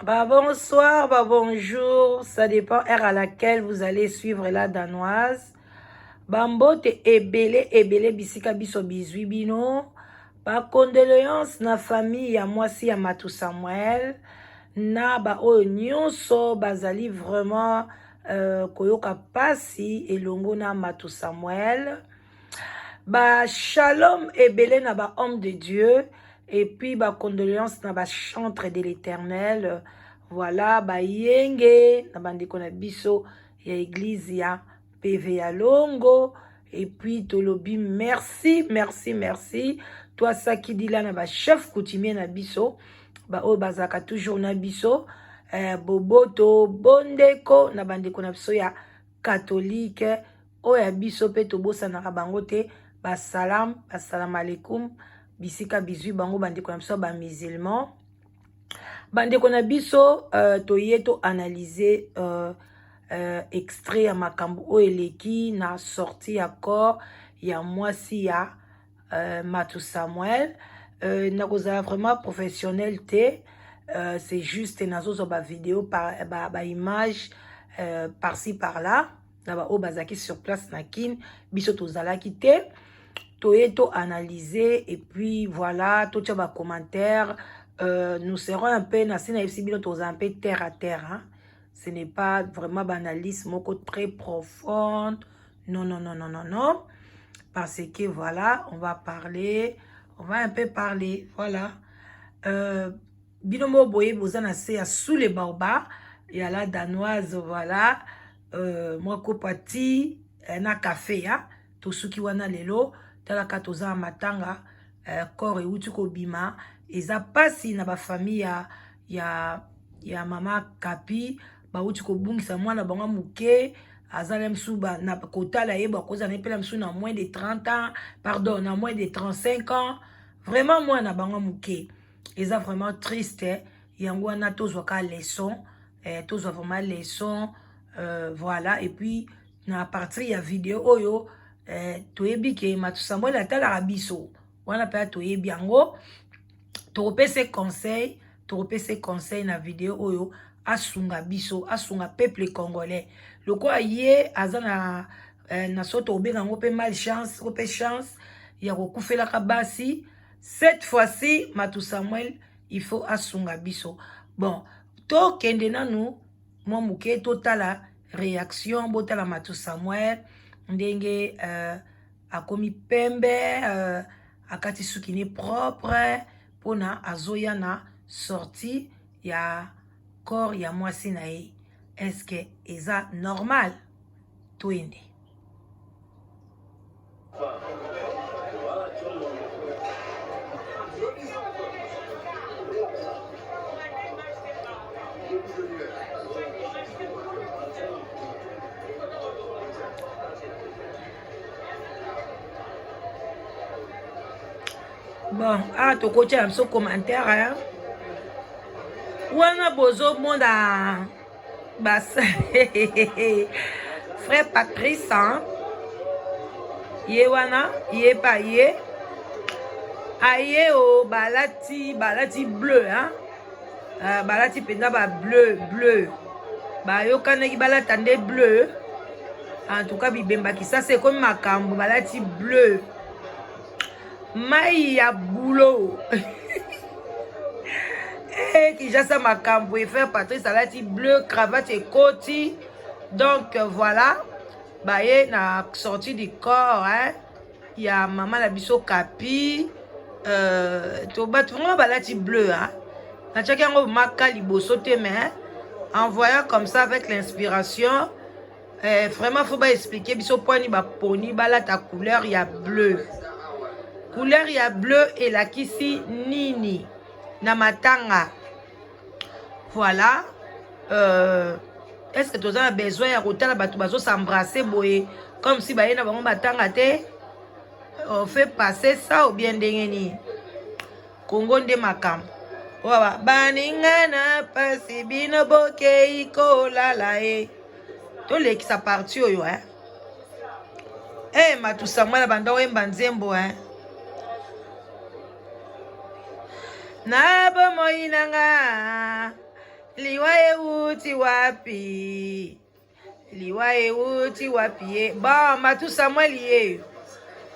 Bah bonsoir, bah bonjour, ça dépend heure à laquelle vous allez suivre la danoise. Bambote ebele bisika biso bizwi bino. Ba condoléances na famille ya mwasi ya Matou Samuel. Na ba oyo nyonso bazali vraiment koyoka pasi elongo na Matou Samuel. Ba shalom ebele na ba homme de Dieu. Et puis, bah, condoléances na ba chantre de l'Éternel. Voilà, ba yenge, na bandeko na biso, ya église ya PV ya Longo. Et puis, tolobi, merci, merci, merci. Toi, ça qui dit là, na ba chef coutumier na biso. Ba o bazaka toujours na biso. Boboto, bondeko, na bandeko na biso ya catholique. O ya biso pe tobosa na bango te. Ba salam alaikum. Bisika bizui bango bandeko na biso ba musulman. Bandeko na biso toye to analyser extrait ya makambo o eleki na sortie ya corps ya mwasi ya Matou Samuel. Na kozala vraiment professionnel te. C'est juste nazozo ba vidéo ba image par-ci par-là. Na ba o bazaki sur place na kin biso tozalaki te. To analyser et puis voilà, tout ça va commentaire. Nous serons un peu, un peu terre à terre. Hein? Ce n'est pas vraiment banalisme, très profonde. Non, non, non, non, non, non. Parce que voilà, on va parler, on va un peu parler. Voilà. Binomo boye bozana se sous les baobas. Il y a la danoise, voilà. Moi, kopati, na café, hein. Tout ce qui wana lelo. Tala katoza matanga corps et uti ko bima eza pasi na ba famille ya mama Kapi ba uti ko bungisa mwana bango muke azala msuba na kotala yeba koza na pela msu na moins de 30 ans pardon na moins de 35 ans vraiment mwana bango muke eza vraiment triste yango wana tozwa ka leçon tozwa vraiment leçon voilà et puis na partir ya vidéo oyo toyebi ke Matou Samuel atalaka biso wana pe toyebi yango topese conseil na video oyo asunga biso asunga peuple congolais lokola ye aza na soto obenga yango pe malchance ko pe chance ya kokufelaka basi cette fois-ci Matou Samuel il faut asunga biso bon to kende nanu mwa muke totala réaction botala Matou Samuel ndenge akomi pembe akati suki ni propre pona azoya na sorti ya corps ya mwasi na ye est-ce que eza normal twende bon, to coach un petit commentaire, hein. Ouana bozo monda bas frère Patrice, hein. Ye wana, ye pa ye. Aye o balati bleu, hein. Balati penda ba bleu. Ba yo kaneki balata nde bleu. En tout cas bibemba ki ça c'est comme makambo balati bleu. Mai ya boulot. Qui j'ai ça ma cambo et faire Patrice Alati bleu, cravate et koti. Donc voilà. Baye na sorti du corps, hein. Il y a maman la biso Kapi. To bat vraiment balati bleu, hein. Na tchaki yango maka liboso te mais en voyant comme ça avec l'inspiration, vraiment faut pas expliquer biso poani ba poni balata couleur ya bleu. Couleur ya bleu et la kisi nini na matanga. Voilà. Est-ce que tu as besoin de rotala batu bazo s'embrasser boye comme si baye na bango matanga te? On fait passer ça ou bien dengeni. Congo de makam. Wa baningana pasi bino boke iko lalae. To le ki sa parti oyo hein. Matou Samuel banda wemba nzembo hein. Na bomoinanga liwa euti wapi? Liwa euti wapi? Bon, Matou Samuel ye.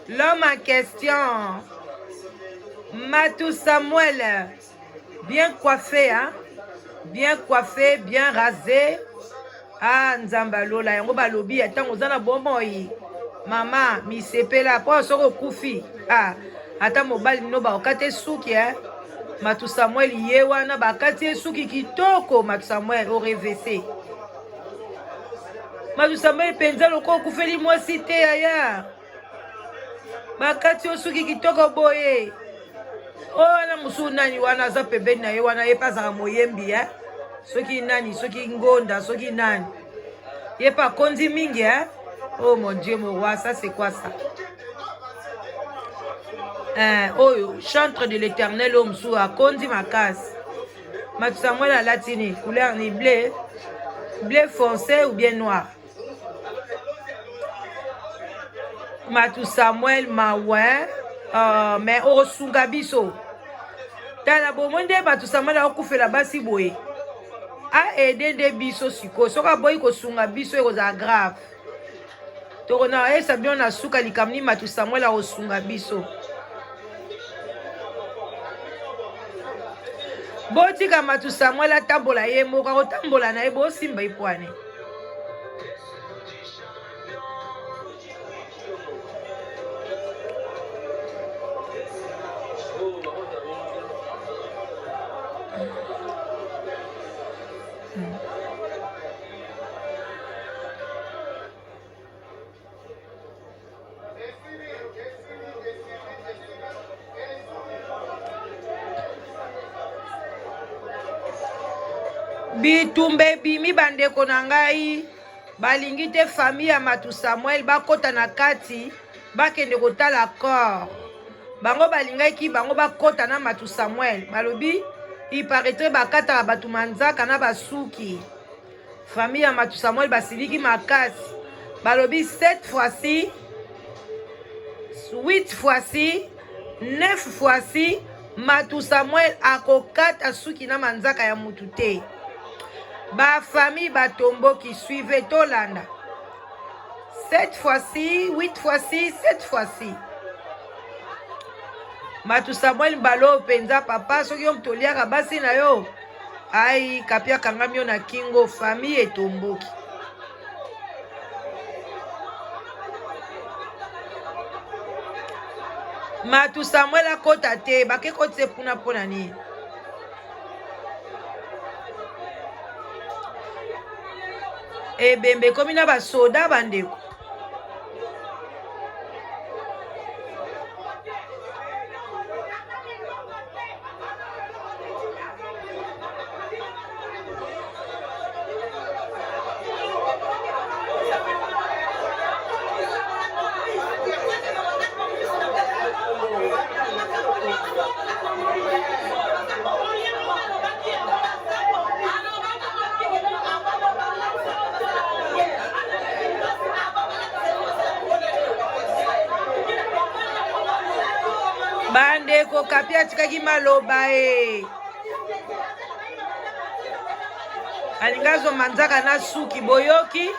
L'homme en question. Matou Samuel. Bien coiffé, hein? Bien coiffé, bien rasé. Ah, Nzambalola, yango balobi, attends, ozana bomoi. Mama, mi sepela, po soko kufi. Ah, ata mobali no ba okate suki, hein? Matou Samuel ye wana bakati suki kitoko, Matou Samuel au RVC. Matou Samuel penza loko kufeli mwasi te aya. Bakati suki kitoko boye. Oh, wana musu nani wana za pembeni na ye wana ye pazaka moyembi, hein? Soki nani, soki ngonda, soki nani. Ye pas kondi mingi, hein? Oh mon Dieu, mon roi, ça c'est quoi ça? Oh, chantre de l'éternel homme sous a kondi ma casse. Matou Samuel à latini, couleur ni bleu, bleu foncé ou bien noir. Matou Samuel maouin, mais au sungabiso. Dans la bomonde, Matou Samuel a coupé la basi boye. A aidé des biso siko. Soka boy ko sunga biso eko za grave. Toko na esa bien na suka likamni Matou Samuel a osunga biso. Botika Matou Samuel a tambola ye moka ko tambola na ye bo simba ipwane. Bitumbe bimi bandeko na ngai balingi te famille ya Matou Samuel bakota na kati bakende kotala corps bango balingaki bango bakota na Matou Samuel balobi il paraîtrait bakata batu manzaka na basuki famille ya Matou Samuel basiliki makasi balobi 7 fois-ci 8 fois-ci 9 fois-ci Matou Samuel akokata suki na manzaka ya mutu te. Ba famille batombo qui suivait Tolanda. 7 fois-ci, 8 fois-ci, 7 fois-ci. Matou Samuel balo penza papa soki yom toliaka basi na yo. Ai kapia kangamio na kingo famille etomboki. Matou Samuel akota te bake kote puna ni. Ebembe komi na basoda bandeko. Bandeko kapia tikaki maloba alingazo manzaka na suki boyoki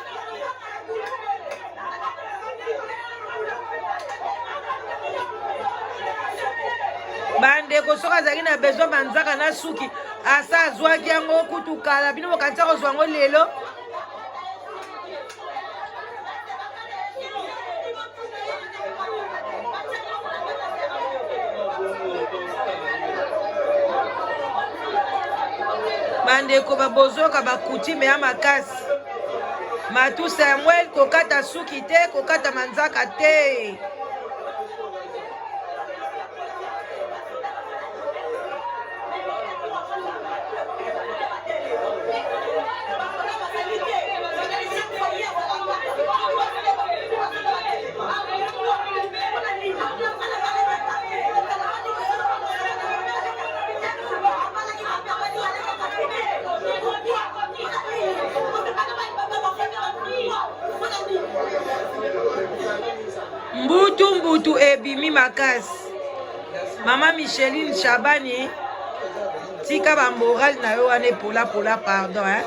bandeko soka zaki na besoin manzaka na suki asa azwaki yango kutukala bino bokanisa kozwa yango lelo. Bandeko babozoka bakutime ya makasi. Matou Samuel kokata suki te, kokata manzaka te. Mbutu ebimi makasi. Mama Micheline Chabani tika ba moral na yo ane pola pardon hein.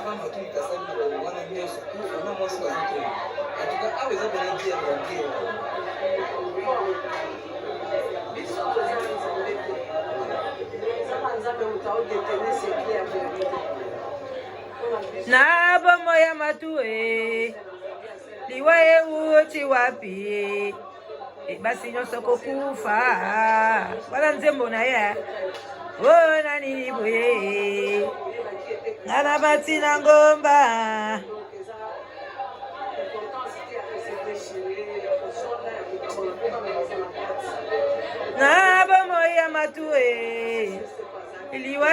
Na bomo ya matue liwa uti wapi basi nyonso kokufa wala nzembo na ye ona nini boye ngana bati na ngomba na bomo ya matue liwa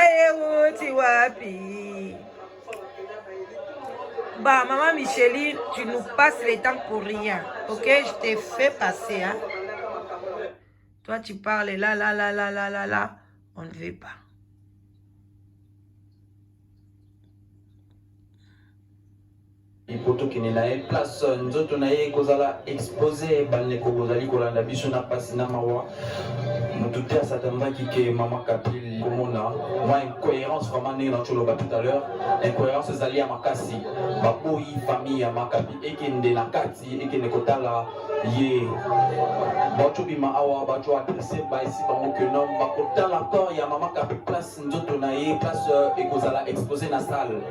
uti wapi. Bah, maman Micheline, tu nous passes le temps pour rien. Ok, je t'ai fait passer. Hein? Toi, tu parles là. On ne veut pas. Et pour tout qui n'est pas place, nous autres, nous allons exposer les Kogozali Kolanda Bisuna Passina Mawa. Nous tout à certainement qui est Maman Kapil Komona. Moi, incohérence vraiment n'est dans tout à l'heure. Incohérence c'est allié à Makasi. Baboi famille à Makapi et qui est Nakati et qui est Kotala. Yé. Bacho Bima Awa, Bacho adressé par ici par mon que non. Bakotala encore, il y a Maman Kapi place, nous autres, place et qu'on allons exposer dans la salle.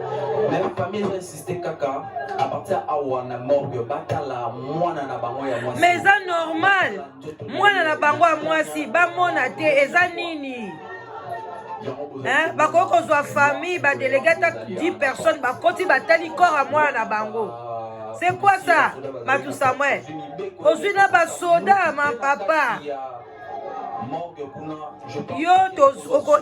Même famille a insisté Kaka. À partir de morgue, batala, moi na bango ya moi. Mais ça normal. Moi na bango à moi si, ba mona te, eza nini. Hein, ba koko zo famille, ba délégué 10 personnes, ba koti batali corps à moi na bango. C'est quoi ça? Matou Samuel. Aujourd'hui na ba soda ma papa. Yo to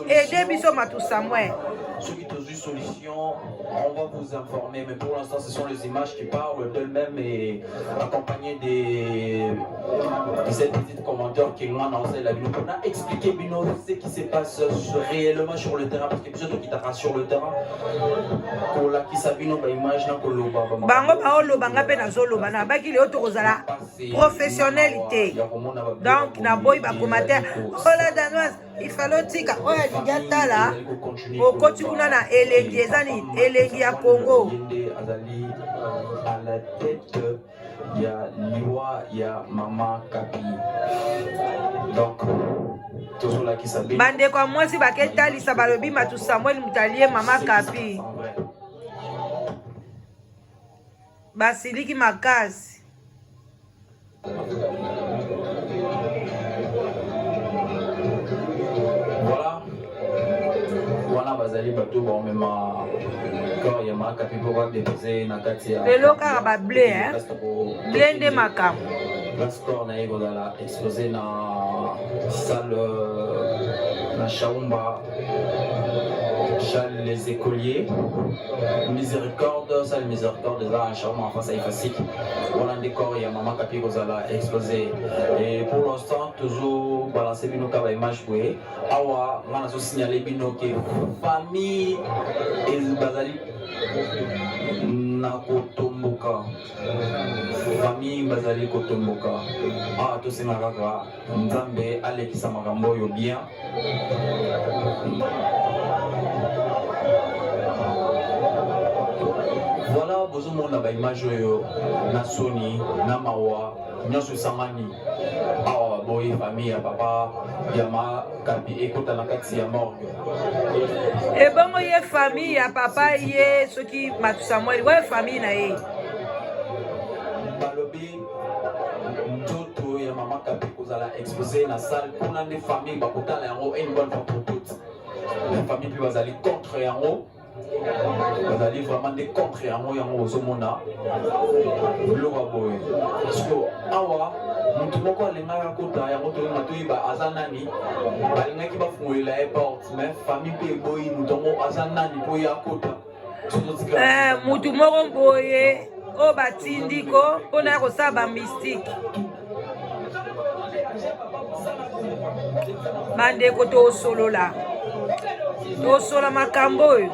aider biso Matou Samuel. Ceux qui ont eu solution, on va vous informer. Mais pour l'instant, ce sont les images qui parlent d'elles-mêmes et accompagnées de cette petite commentaire qui m'a annoncé la vidéo. On a expliqué Bino ce qui se passe réellement sur le terrain parce que plutôt qui t'a sur le terrain. Pour la qui s'abino ba image na koloba. Bango ba oloba ngape na zoloba na ba ki le auto kozala professionnalité. Donc na boy ba commentaire la danoise il fallait tika oya ligata là au côté kuna na elengi ezani elengi ya Congo azali à la tête ya liwa ya Maman Kapi. Donc toujours là qui s'habille bande kwa mwasi baketali sa balobi Matou Samuel mutalie Maman Kapi basiliki makasi. Voilà. Wana bazali bato ba mema corps ya Maman Kapi pour déposer na kati ya le loka ba blé hein blende makam passeport na yego dala exposé na salle na Chaumba Charles les écoliers miséricorde salle miséricorde là en Chaumba en face à Ifasik on a décor ya Maman Kapi kozala exposé et pour l'instant toujours balancer bino ka ba image pour awa ngana so signaler bino que famille et bazali na kotomboka famille bazali kotomboka ah to senga kaka nzambe alekisa makambo yo bien. Voilà bozomona ba image oyo na soni na mawa nyonso sangani awa boy famille ya papa ya Maman Kapi ekota na kati ya morgue et bongo ye famille ya papa ye soki Matou Samuel ouais famille na ye balobi ndoto ya Maman Kapi kozala exposé na salle kuna nde famille bakotala yango une bonne fois pour toutes les familles puis bazali contre yango bazali vraiment des contre yango ozomona loba boye parce que awa mutu moko alingaka kota yango toyonga toyeba aza nani balingaki bafungolela ye porte mais famille mpe eboyi mutu yango aza nani mpo ye akota mutu moko boye oyo batindiko mpona ya kosala bamystike bandeko tosolola makambo oyo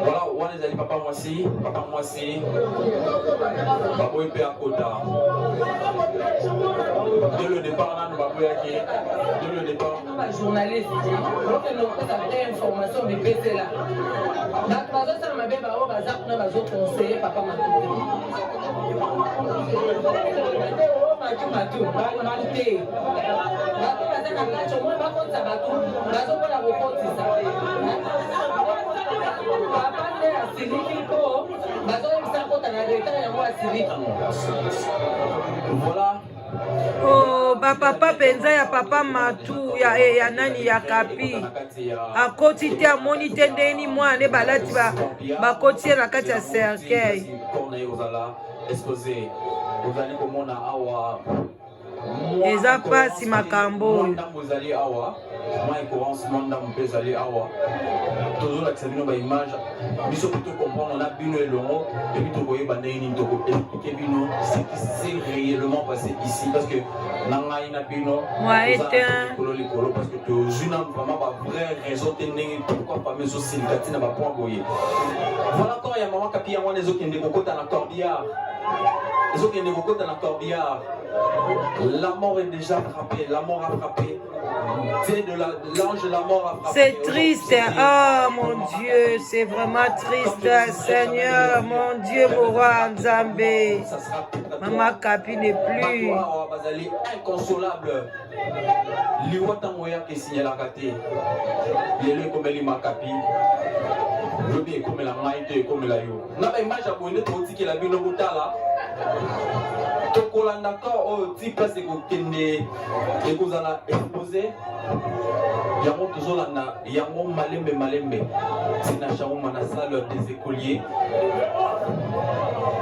voilà wana ezali papa mwasi mwasi, papa mwasi, baboye pe akota. Dès le départ, nous baboye qui dès le départ. Journaliste, donc nous avons des informations de PC là. Donc, ça m'a bien barré, bazar, nous avons conseillé papa Matou. Matou, Matou, voilà. Oh, papa penza ya papa Matou ya nani ya Kapi akoti te amoni te ndeni mwana balati bakoti na kati ya cercueil. Eza pasi makambo toujours l'accepter nos images biso plutôt comprendre on a bino et longo et puis to boye bande ni to ko expliquer bino ce qui s'est réellement passé ici parce que nanga ina bino parce que to juna vraiment pas vraie raison tenir pourquoi pas mes aussi na ba point boye voilà quand il y a maman Kapi ya les autres qui ndekokota na corbillard les autres qui ndekokota na corbillard. La mort est déjà frappée, la mort a frappé. L'ange de la mort a frappé. C'est triste, oh mon Dieu, c'est vraiment triste, Seigneur, mon Dieu, mon roi Nzambe. Maman Kapi n'est plus. Inconsolable. Liwata moya qui signe la gâté. Yele comme Lima Kapi. Je vais comme la maïté comme la yo. Na ba image a bonne to tiki la bino butala. Tokolanda ko o ti place ko kende e ko zala exposé. Yango tozolanda yango malembe sina chauma na salle des écoliers.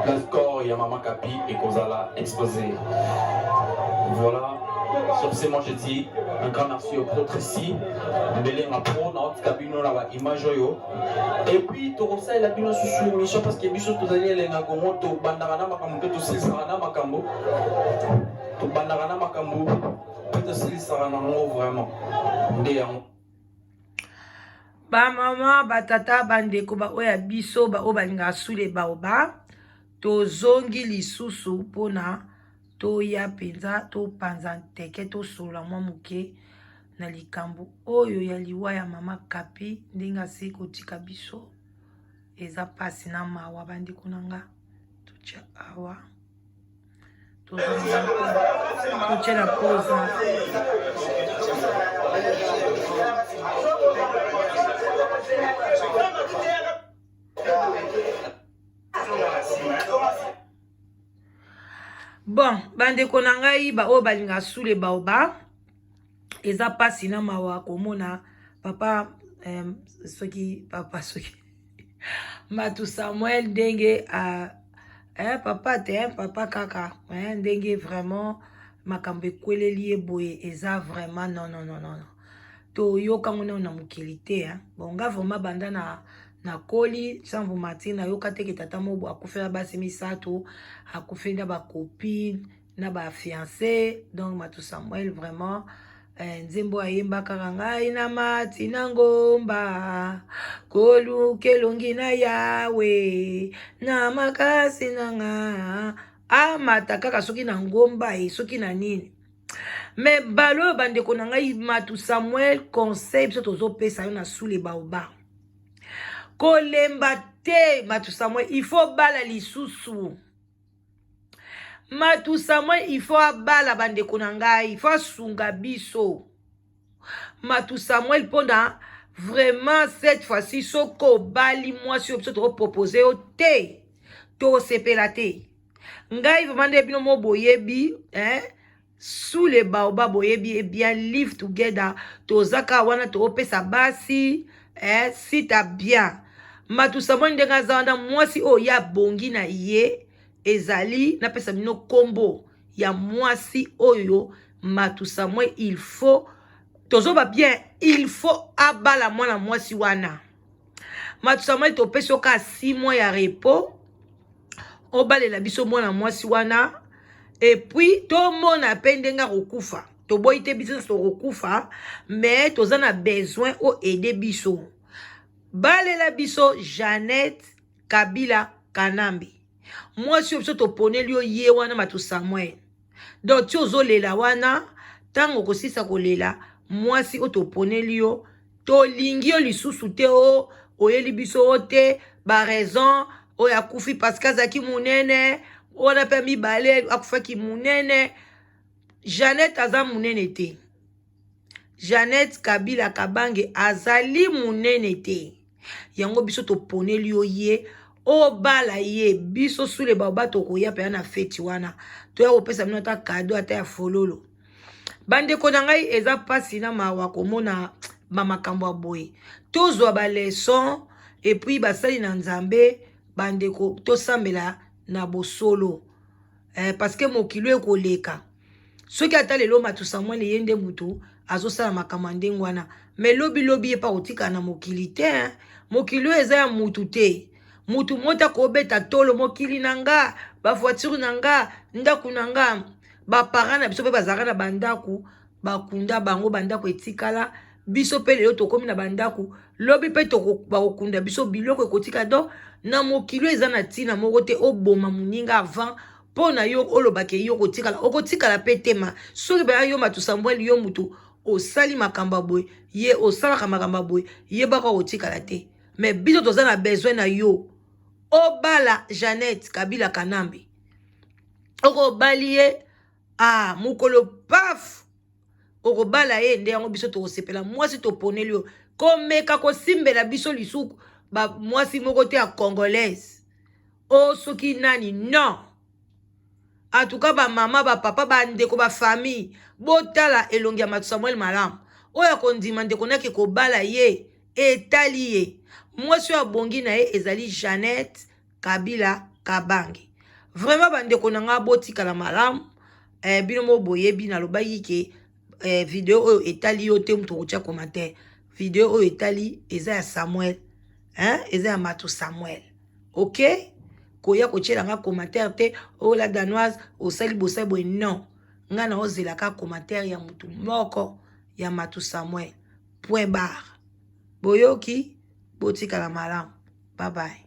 Le score ya Maman Kapi et ko zala exposé. Voilà. Sur ce, moi je dis un grand merci au prêtre ici. Mbele ma pro notre cabine là image yo. Et puis tu conseilles la bino sur l'émission parce que biso tous allez les ngagomo to bandarana makambo to silsarana makambo. To bandarana makambo. To silsarana ngo vraiment. Ndeyang. Ba maman ba tata bandeko ba oya biso ba o balinga sule ba oba. To zongi lisusu pona to ya penza to panza teke to sola mwa muke na likambo oyo ya liwa ya Mama Kapi ndenga se kotika biso eza pasi na mawa bandeko nanga tucha awa tucha na poza bon bandeko na ngai ba o balinga sule baoba eza pasi na mawa komona papa soki Matou Samuel ndenge papa te papa kaka ndenge vraiment makambo ekweleli boye eza vraiment non to yoka ngona na mokili te bon nga vraiment banda na koli sans vous mentir na yoka te ke tata mobo akufela basi misato akufenda ba copine na ba fiancé donc Matou Samuel vraiment nzembo ayemba kaka ngai na mati na ngomba kolu kelongi na yawe na makasi na nga amata kaka soki na ngomba soki na nini mais balo bandeko na ngai Matou Samuel conseil biso tozopesa yo na sule baoba kolemba te Matou Samuel il faut bala lisusu Matou Samuel il faut abala bandeko na ngai il faut sunga biso Matou Samuel pona vraiment cette fois-ci soko bali moi si biso to proposer o te to sepela te ngai vraiment de bino mo boyebi sous les baoba boyebi et bien live together to zaka wana to pesa basi si ta bien Matou Samuel ndenga zanda mwasi o ya bongi na ye ezali na pesa bino kombo ya mwasi oyo Matou Samuel il faut tozoba bien il faut abala mwana mwasi wana Matou Samuel to pesa ka 6 mois ya repos obalela biso mwana mwasi wana et puis to mona pendenga rokufa to boite business to rokufa mais tozana besoin o aider biso balela biso Jeannette Kabila Kanambi. Moi, si vous pone lio ye wana matu Samuel. Donc, tu ozo lela wana, tango kosisa ko lela, moi si oto pone lio, to lingio lisusu te o, oyeli biso o te, ba raison, o ya kufi paska zaki munene, o na pe mi bale, akufa ki munene. Jeannette aza munene te. Jeannette Kabila Kabange azali munene te. Yango biso to pone lio ye, o bala ye, biso sule baba to koya pe na feti wana. To ya opesa mino ta kado ata ya fololo. Bande konangai eza pasi na mawa komona bamakambo ya boye. Tozwa ba leçon et puis basali na nzambe bande ko to sambela na bosolo. Parce que mokilo ekoleka. Soki ata lelo matu Samuel yende mutu azosala makambo ndengwana. Mais lobi epa otika na mokili te. Mokilo eza ya mutu te. Mutu mota kobeta tolo mokili nanga, ba voiture nanga, ndaku nanga, ba parana biso pe bazaka na bandaku, bakunda bango bandaku etikala, biso pe lelo tokomi na bandaku, lobi pe toko bakunda biso biloko ekotika do, na mokilo eza na tina moko te oboma muninga avant, po na yo olobake yo kotikala, okotikala pe tema, soki ba yo matu Samuel yo mutu, osali makamba boy, ye osala makamba boy, ye baka otikala te. Mais biso toza na besoin na yo. Obala Jeannette Kabila Kanambi. Oko balie mukolo paf. Oko bala ye nde yango biso to sepela mwasi to ponelio. Komeka ko simbela biso lisuku ba mwasi moko te a congolaise. O soki nani non. En tout cas ba mama ba papa ba ndeko ba famille botala elongi ya matu Samuel malamu. Oya kondima ndeko nake ko bala ye etali ye. Mwasi wa bongi na ye ezali Jeannette Kabila Kabange. Vraiment bandeko nanga botika la malamu. Bino mo boye bina lobayi ke video oyo etali yo te muto kotia commentaire. Video oyo etali eza ya Samuel. Eza ya matu Samuel. OK? Koya kotiela nga commentaire te o la danoise osali bosai boye non. Nga na ozela ka commentaire ya mutu moko ya matu Samuel. Point barre. Boyoki botika la malamu. Bye bye.